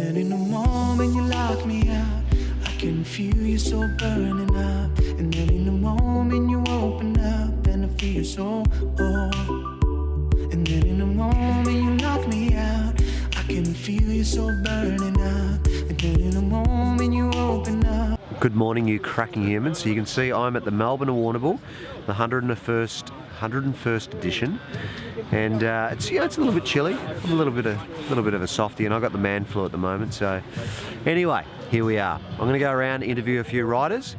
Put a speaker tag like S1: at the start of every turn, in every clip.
S1: then in the moment you lock me out, I can feel you so burning up. And then in the moment you open up, and I feel so And then in the moment you knock me out, I can feel you so burning up. And then in the moment you open up.
S2: Good morning, you cracking humans. So you can see I'm at the Melbourne To Warrnambool, the 101st edition, and it's a little bit chilly. I'm a little bit of a softie, and I've got the man flu at the moment. So anyway, here we are. I'm going to go around, interview a few riders,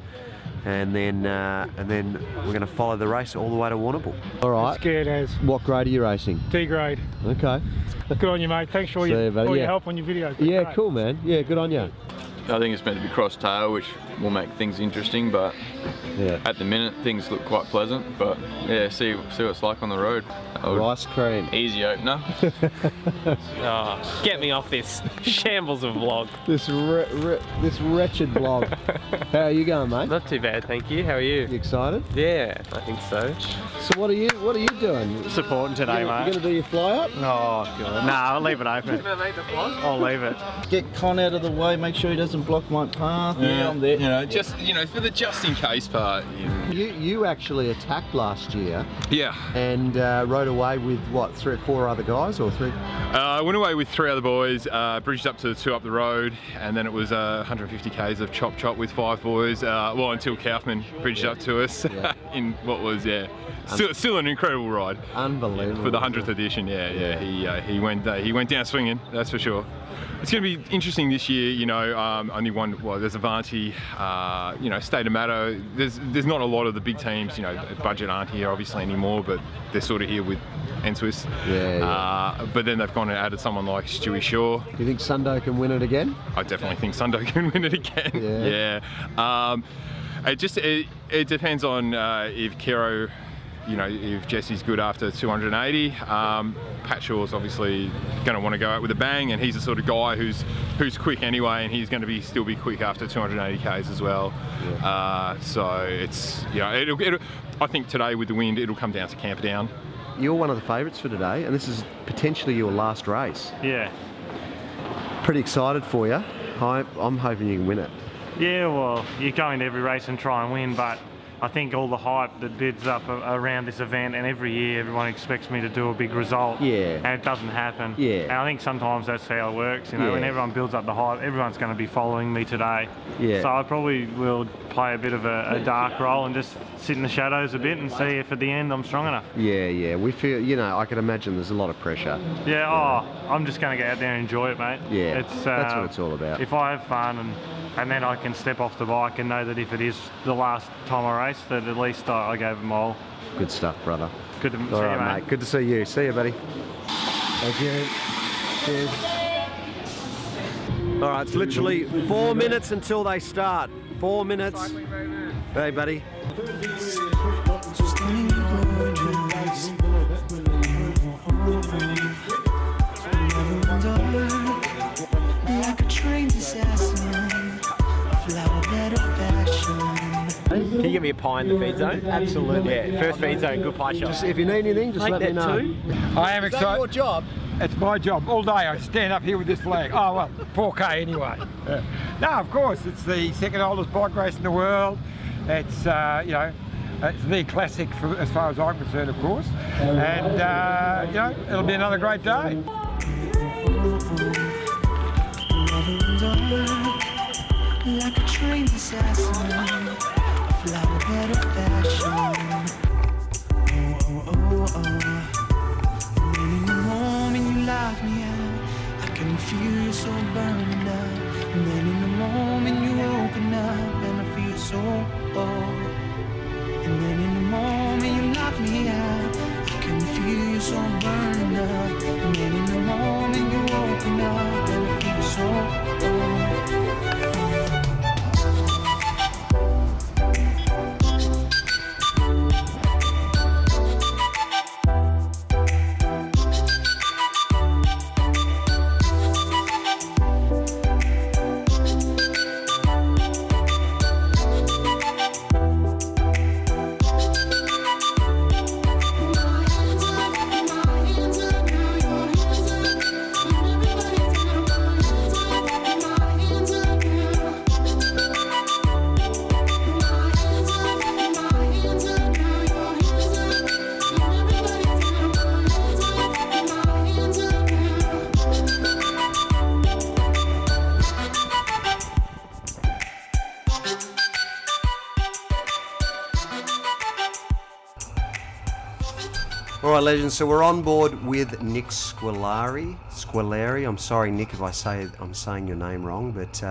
S2: and then we're going to follow the race all the way to Warrnambool. All right.
S3: Scared as.
S2: What grade are you racing?
S3: D grade.
S2: Okay.
S3: Good on you, mate. Thanks for all your help on your videos.
S2: Yeah,
S3: great.
S2: cool, man. Yeah, good on you.
S4: I think it's meant to be cross tail, which will make things interesting, but
S2: yeah,
S4: at the minute things look quite pleasant. But yeah, see what it's like on the road.
S2: Ice cream.
S4: Easy opener.
S5: Oh, get me off this shambles of vlog.
S2: This wretched vlog. How are you going, mate?
S5: Not too bad, thank you. How are you?
S2: You excited?
S5: Yeah, I think so.
S2: So what are you doing?
S5: Supporting today, mate.
S2: You gonna do your fly up?
S5: Oh god. Nah, I'll leave it open. I'll leave it.
S6: Get Con out of the way, make sure he doesn't block my path. Yeah, I'm there.
S4: You know, just for the just in case part.
S2: You actually attacked last year.
S4: Yeah.
S2: And rode away with what, 3 or 4 other guys, or 3?
S4: I went away with 3 other boys, bridged up to the 2 up the road, and then it was 150 k's of chop with 5 boys. Well, until Kaufman bridged up to us in what was still an incredible ride.
S2: Unbelievable.
S4: For the 100th edition, he went down swinging, that's for sure. It's going to be interesting this year, you know. Only one. Well, there's Avanti, you know, State of Matter. There's not a lot of the big teams, you know. Budget aren't here obviously anymore, but they're sort of here with N-Swiss. But then they've gone and added someone like Stewie Shaw.
S2: You think Sundo can win it again?
S4: I definitely think Sundo can win it again. It depends on if Kero, you know, if Jesse's good after 280. Pat Shaw's obviously going to want to go out with a bang, and he's the sort of guy who's quick anyway, and he's going to still be quick after 280 k's as well. So it's, you know, I think today with the wind it'll come down to Camperdown.
S2: You're one of the favourites for today, and this is potentially your last race.
S3: Yeah.
S2: Pretty excited for you. I'm hoping you can win it.
S3: Yeah, well, you go into every race and try and win, but I think all the hype that builds up around this event, and every year everyone expects me to do a big result, and it doesn't happen. And I think sometimes that's how it works, you know, when everyone builds up the hype, everyone's going to be following me today. So I probably will play a bit of a dark role and just sit in the shadows a bit and see if at the end I'm strong enough.
S2: We feel, you know, I can imagine there's a lot of pressure.
S3: I'm just going to get out there and enjoy it, mate.
S2: That's what it's all about.
S3: If I have fun and then I can step off the bike and know that if it is the last time I race, that at least I gave them all.
S2: Good stuff, brother.
S3: Good to see you, mate.
S2: Good to see you. See you, buddy. Thank you. Cheers. All right, it's literally 4 minutes until they start. 4 minutes. Hey, buddy.
S5: Can you give me a pie in the feed zone? Absolutely. Yeah, first feed zone, good pie shot.
S2: Just, if you need anything, just let me know.
S7: I am excited. Is that your job? It's my job. All day I stand up here with this flag. Oh, well, 4K anyway. No, of course, it's the second oldest bike race in the world. It's, you know, it's the classic as far as I'm concerned, of course. And, you know, it'll be another great day.
S1: Like a trained assassin, a flower bed of fashion. And then in the moment you lock me out, I can feel you so burning up. And then in the moment you open up, and I feel so And then in the moment you lock me out, I can feel you so burning up. And then in the moment you open up, and I feel so
S2: All right, legends, so we're on board with Nick Squilari. I'm sorry, Nick, if I'm saying your name wrong, but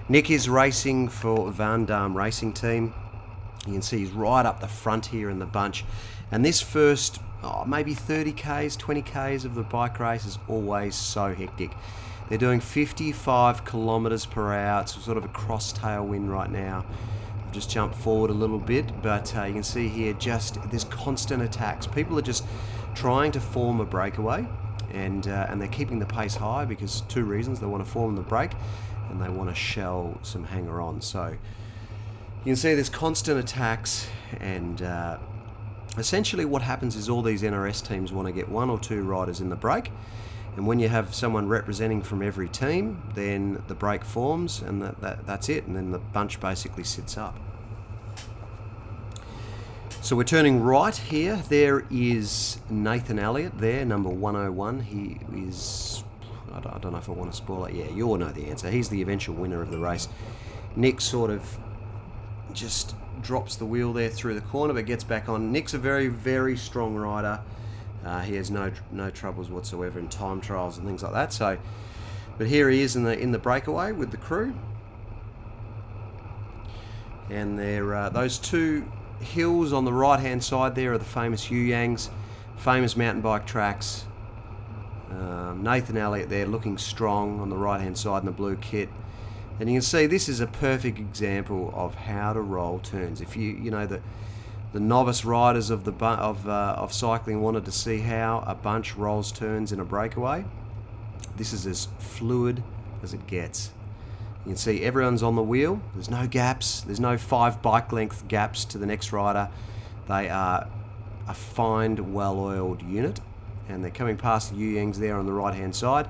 S2: Nick is racing for Van Damme Racing Team. You can see he's right up the front here in the bunch. And this first, maybe 30 Ks, 20 Ks of the bike race is always so hectic. They're doing 55 kilometers per hour. It's sort of a cross tailwind right now. I've just jumped forward a little bit, but you can see here there's constant attacks. People are just trying to form a breakaway, and they're keeping the pace high because two reasons. They want to form the break, and they want to shell some hanger-ons. So you can see there's constant attacks, and essentially what happens is all these NRS teams want to get one or two riders in the break, and when you have someone representing from every team, then the break forms, and that's it, and then the bunch basically sits up. So we're turning right here. There is Nathan Elliott there, number 101. He is, I don't know if I want to spoil it. Yeah, you all know the answer. He's the eventual winner of the race. Nick sort of just drops the wheel there through the corner, but gets back on. Nick's a very, very strong rider. He has no troubles whatsoever in time trials and things like that. So, but here he is in the breakaway with the crew, and they're those two hills on the right hand side there are the famous Yuyangs, famous mountain bike tracks. Nathan Elliott there looking strong on the right hand side in the blue kit. And you can see this is a perfect example of how to roll turns. If you know the novice riders of cycling wanted to see how a bunch rolls turns in a breakaway, this is as fluid as it gets. You can see everyone's on the wheel. There's no gaps. There's no 5 bike length gaps to the next rider. They are a fine, well-oiled unit, and they're coming past the Yuyangs there on the right hand side.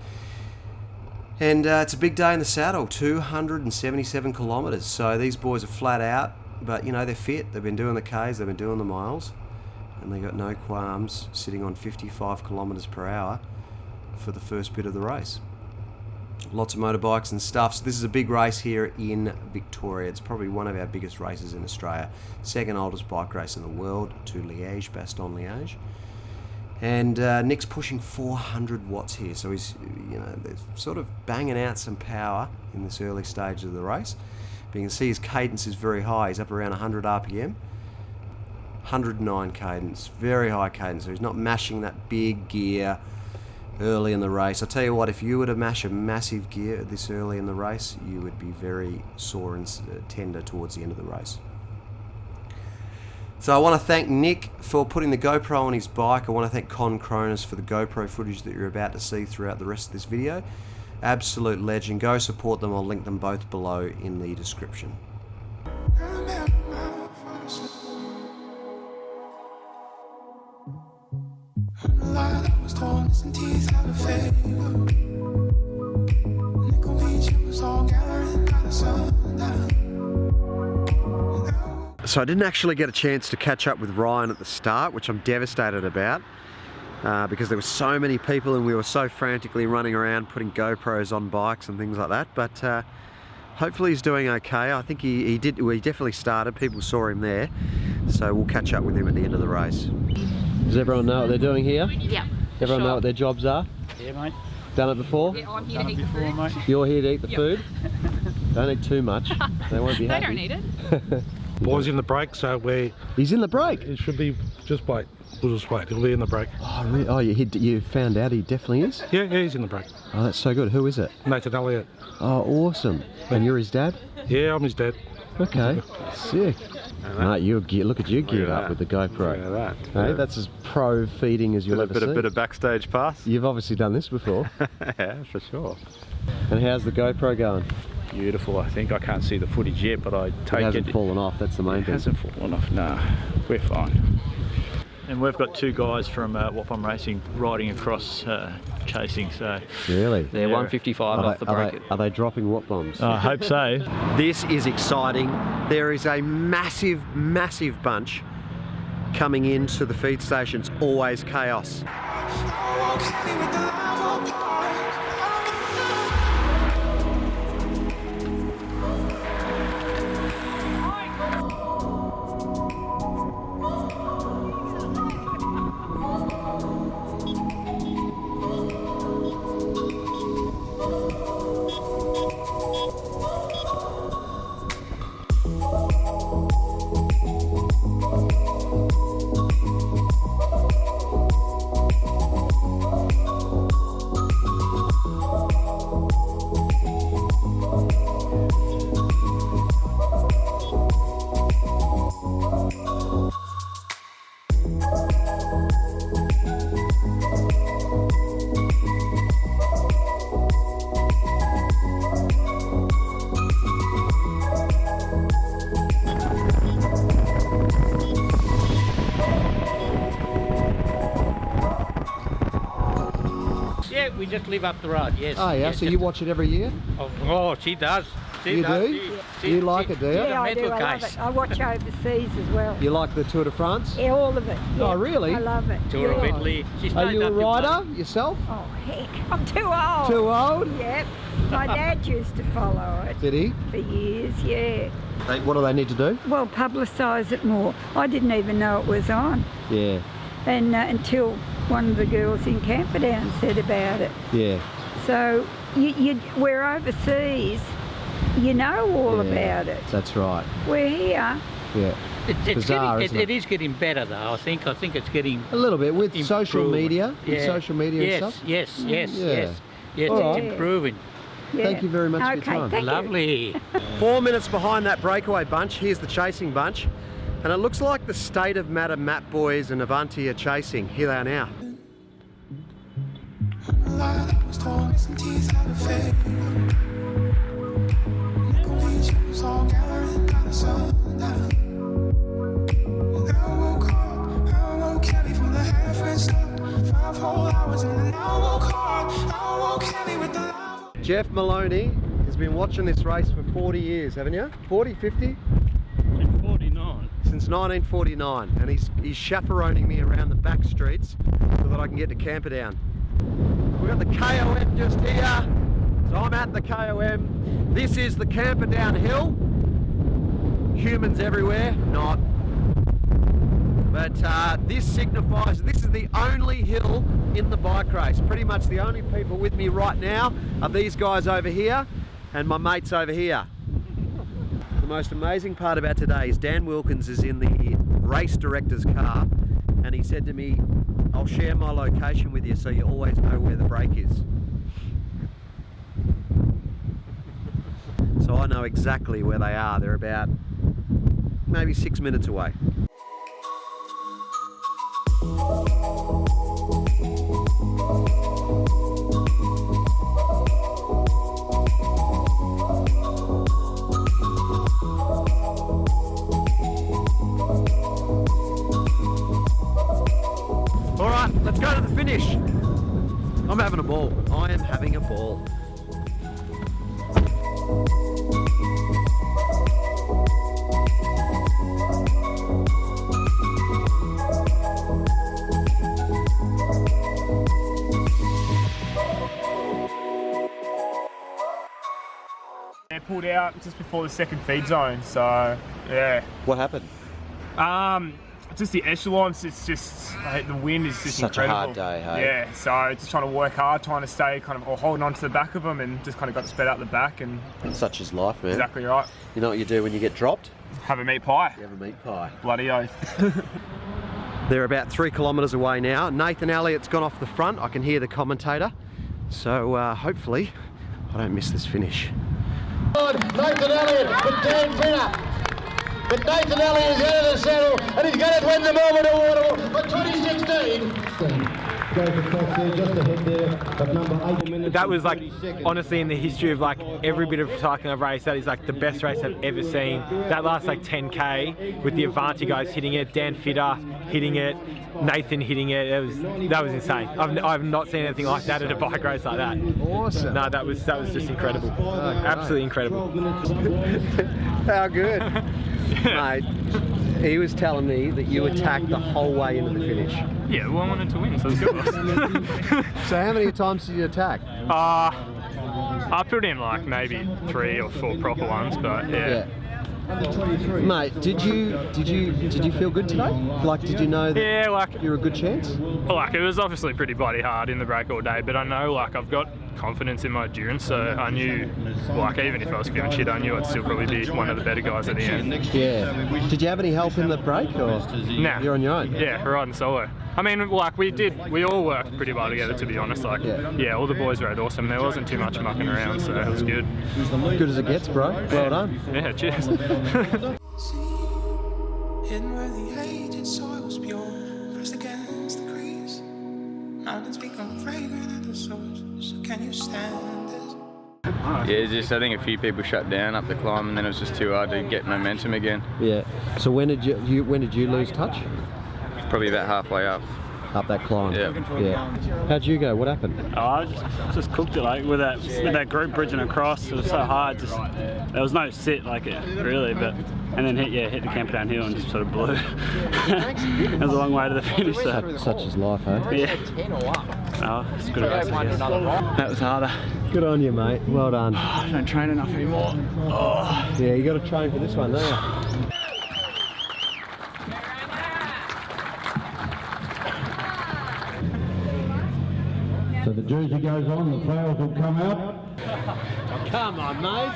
S2: And it's a big day in the saddle, 277 kilometres. So these boys are flat out, but you know, they're fit. They've been doing the Ks, they've been doing the miles, and they got no qualms sitting on 55 kilometres per hour for the first bit of the race. Lots of motorbikes and stuff. So this is a big race here in Victoria. It's probably one of our biggest races in Australia. Second oldest bike race in the world to Liège, Bastogne-Liège. And Nick's pushing 400 watts here, so he's, you know, they're sort of banging out some power in this early stage of the race. But you can see his cadence is very high. He's up around 100 RPM, 109 cadence, very high cadence. So he's not mashing that big gear early in the race. I'll tell you what, if you were to mash a massive gear this early in the race, you would be very sore and tender towards the end of the race. So I want to thank Nick for putting the GoPro on his bike. I want to thank Con Cronus for the GoPro footage that you're about to see throughout the rest of this video. Absolute legend. Go support them. I'll link them both below in the description. So I didn't actually get a chance to catch up with Ryan at the start, which I'm devastated about, because there were so many people and we were so frantically running around putting GoPros on bikes and things like that. But hopefully he's doing okay. I think he definitely started. People saw him there, so we'll catch up with him at the end of the race. Does everyone know what they're doing here?
S8: Yeah.
S2: Everyone know what their jobs are?
S9: Yeah, mate.
S2: Done it before?
S8: Yeah, I'm here to eat the food.
S9: Mate.
S2: You're here to eat the food? Don't eat too much. They won't be happy.
S8: They don't need it.
S9: Boy's in the break, so
S2: He's in the break?
S9: it should be, just wait. We'll just wait. He'll be in the break.
S2: Oh, really? Oh, you found out he definitely is?
S9: Yeah, he's in the break.
S2: Oh, that's so good. Who is it?
S9: Nathan Elliott.
S2: Oh, awesome. And you're his dad?
S9: Yeah, I'm his dad.
S2: Okay, sick. Mate, look at you geared up with the GoPro.
S10: Look at that.
S2: Hey, that's as pro feeding as you'll ever see.
S10: Bit of backstage pass.
S2: You've obviously done this before.
S10: Yeah, for sure.
S2: And how's the GoPro going?
S10: Beautiful, I think. I can't see the footage yet, but I take it.
S2: It hasn't fallen off, that's the main thing.
S10: It hasn't fallen off, nah. We're fine.
S11: And we've got two guys from Wappam Racing riding across chasing, so...
S2: Really?
S5: They're 155 off the bracket.
S2: Are they dropping what bombs?
S11: I hope so.
S2: This is exciting. There is a massive, massive bunch coming into the feed station. It's always chaos.
S12: just live up the road, yes.
S2: Oh, yeah,
S12: yes,
S2: so you watch it every year?
S12: Oh, she does.
S2: You do? You like it, do you?
S13: Yeah, I do. I love it. I watch overseas as well.
S2: You like the Tour de France?
S13: Yeah, all of it. Yeah.
S2: Oh, really?
S13: I love it.
S12: Tour of Italy.
S2: Are you a rider yourself?
S13: Oh, heck. I'm too old.
S2: Too old?
S13: Yep. My dad used to follow it.
S2: Did he?
S13: For years, yeah.
S2: What do they need to do?
S13: Well, publicise it more. I didn't even know it was on.
S2: Yeah.
S13: And until one of the girls in Camperdown said about it.
S2: Yeah.
S13: So we're overseas. You know all about it.
S2: That's right.
S13: We're here.
S2: Yeah.
S12: It's
S2: bizarre,
S12: getting, it is getting better though. I think it's getting
S2: a little bit with
S12: improved.
S2: social media.
S12: Yeah.
S2: With social media
S12: yes,
S2: and stuff.
S12: Yes,
S2: Yeah. All
S12: it's
S2: right.
S12: improving.
S13: Yeah.
S2: Thank you very much for your time.
S13: Thank
S12: Lovely.
S13: you.
S2: 4 minutes behind that breakaway bunch. Here's the chasing bunch. And it looks like the State of Matter Map Boys and Avanti are chasing. Here they are now. Jeff Maloney has been watching this race for 40 years, haven't you? 40, 50?
S11: 49.
S2: Since 1949, and he's chaperoning me around the back streets so that I can get to Camperdown. We've got the KOM just here, so I'm at the KOM. This is the Camperdown Hill. Humans everywhere, not. But this signifies this is the only hill in the bike race. Pretty much the only people with me right now are these guys over here and my mates over here. The most amazing part about today is Dan Wilkins is in the race director's car and he said to me, I'll share my location with you so you always know where the break is. So I know exactly where they are. They're about maybe 6 minutes away. All right, let's go to the finish. I'm having a ball. I am having a ball.
S14: They pulled out just before the second feed zone, so yeah.
S2: What happened?
S14: Just the echelons, it's just, the wind is just
S2: Such
S14: incredible.
S2: a hard day, hey?
S14: Yeah, so just trying to work hard, trying to stay kind of, or holding on to the back of them and just kind of got sped out the back and...
S2: Such is life, man.
S14: Exactly right.
S2: You know what you do when you get dropped?
S14: Have a meat pie.
S2: You have a meat pie.
S14: Bloody oath.
S2: They're about 3 kilometres away now. Nathan Elliott's gone off the front. I can hear the commentator. So hopefully I don't miss this finish.
S15: Nathan Elliott, but Dan Finner. But Nathan Elliott is out of the saddle and he's going to win the Melbourne To Warrnambool for 2016.
S16: That was like, honestly, in the history of like every bit of cycling I've raced, that is like the best race I've ever seen. That last like 10k with the Avanti guys hitting it, Dan Fitter hitting it, Nathan hitting it, that was insane. I've not seen anything like that at a bike race like that.
S2: Awesome.
S16: No, that was just incredible. Absolutely incredible.
S2: How good. Mate, he was telling me that you attacked the whole way into the finish.
S14: Yeah, well, I wanted to win, so it's good.
S2: So how many times did you attack?
S14: I put in like maybe 3 or 4 proper ones, but yeah.
S2: Mate, did you feel good today? Like, did you know that
S14: like,
S2: you're a good chance?
S14: Like, it was obviously pretty bloody hard in the break all day, but I know like I've got confidence in my endurance, so I knew, like, even if I was feeling shit, I knew I'd still probably be one of the better guys at the end.
S2: Yeah. Did you have any help in the break, or
S14: nah,
S2: you're on your own?
S14: Yeah, riding solo. I mean, like, we all worked pretty well together, to be honest. Like, yeah, all the boys rode awesome. There wasn't too much mucking around, so it was good.
S2: Good as it gets, bro. Well done.
S14: Yeah, cheers.
S1: Hidden where the aged soil's pure, pressed against the crease. Mountains become fragrant at the source. So can you stand this?
S17: Yeah, just I think a few people shut down up the climb, and then it was just too hard to get momentum again.
S2: Yeah. So when did you lose touch?
S17: Probably about halfway up.
S2: up that climb.
S17: Yeah.
S2: How'd you go? What happened?
S8: Oh, I just cooked it like with that group bridging across. It was so hard. Just there was no sit like it really, and then hit the camper downhill and just sort of blew. It was a long way to the finish. So.
S2: Such is life, eh?
S8: Yeah. Oh, it's good race, I guess. That was harder.
S2: Good on you, mate. Well done.
S8: I don't train enough anymore. Oh.
S2: Yeah, you got to train for this one, don't you?
S15: So the jersey goes on, the flowers will come out.
S2: Come on, mate.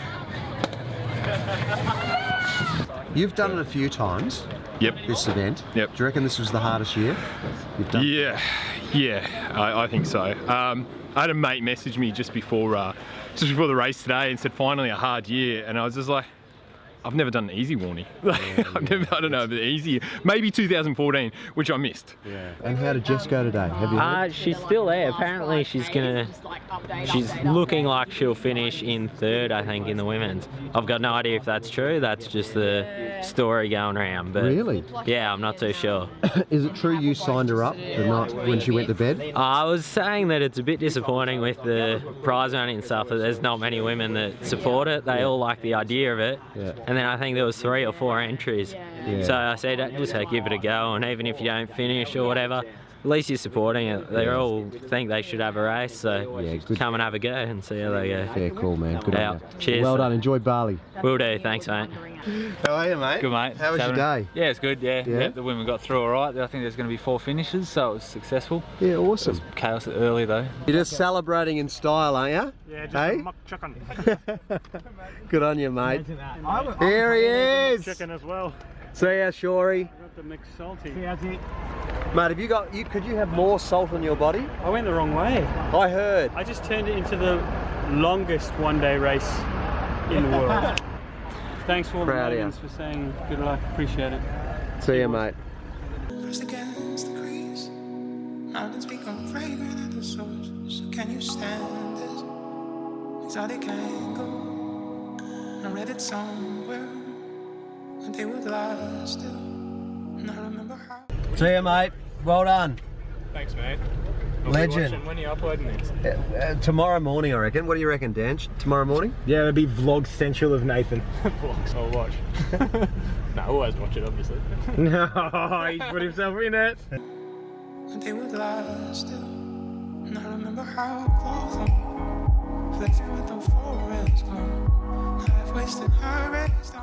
S2: You've done it a few times.
S4: Yep.
S2: This event.
S4: Yep.
S2: Do you reckon this was the hardest year you've done?
S4: Yeah, I think so. I had a mate message me just before the race today and said finally a hard year, and I was just like, I've never done an easy Warnie. I don't know, but easy. Maybe 2014, which I missed.
S2: Yeah. And how did Jess go today? Have you heard?
S5: She's still there. Apparently she's looking like she'll finish in third, I think, in the women's. I've got no idea if that's true. That's just the story going around. But
S2: really?
S5: Yeah, I'm not too sure.
S2: Is it true you signed her up the night when she went to bed?
S5: I was saying that it's a bit disappointing with the prize money and stuff that there's not many women that support it. They all like the idea of it.
S2: Yeah.
S5: And then I think there was 3 or 4 entries.
S2: Yeah.
S5: So I said, just give it a go, and even if you don't finish or whatever, at least you're supporting it. They all think they should have a race, so come and have a go and see how they go.
S2: Fair call, man. Good on you.
S5: Cheers.
S2: Well done. Enjoy Bali.
S5: Will do. Thanks, mate.
S2: How are you, mate?
S18: Good, mate.
S2: How was your day?
S18: Yeah, it's good, yeah.
S2: Yeah?
S18: The women got through all right. I think there's going to be 4 finishes, so it was successful.
S2: Yeah, awesome.
S18: It was chaos early, though.
S2: You're just celebrating in style, aren't you?
S3: Yeah, just
S2: hey?
S3: a muck chicken.
S2: Good on you, mate. Here he is!
S3: Chicken as well.
S2: See how Shory?
S3: Got the mixed salty.
S2: Mate, have you got? Could you have more salt on your body?
S8: I went the wrong way.
S2: I heard.
S8: I just turned it into the longest one-day race in the world. Thanks for all the Melbournes for saying good luck. Appreciate it.
S2: See you, mate.
S1: Pressed against the crease, mountains become fragrant at the source. So can you stand this? Exotic angle. I read it somewhere, and they would last still. And I remember how.
S2: See you, mate. Well done.
S14: Thanks, mate.
S2: Legend.
S14: When are you uploading this?
S2: Tomorrow morning, I reckon. What do you reckon, Dan? Tomorrow morning?
S16: Yeah, it'll be vlog central of Nathan.
S14: Vlogs, I'll watch. No, I'll always watch it, obviously.
S16: No, he's put himself in it.
S1: And they would last still. And I remember how close them, flexing with the forest glow. I've wasted, I raised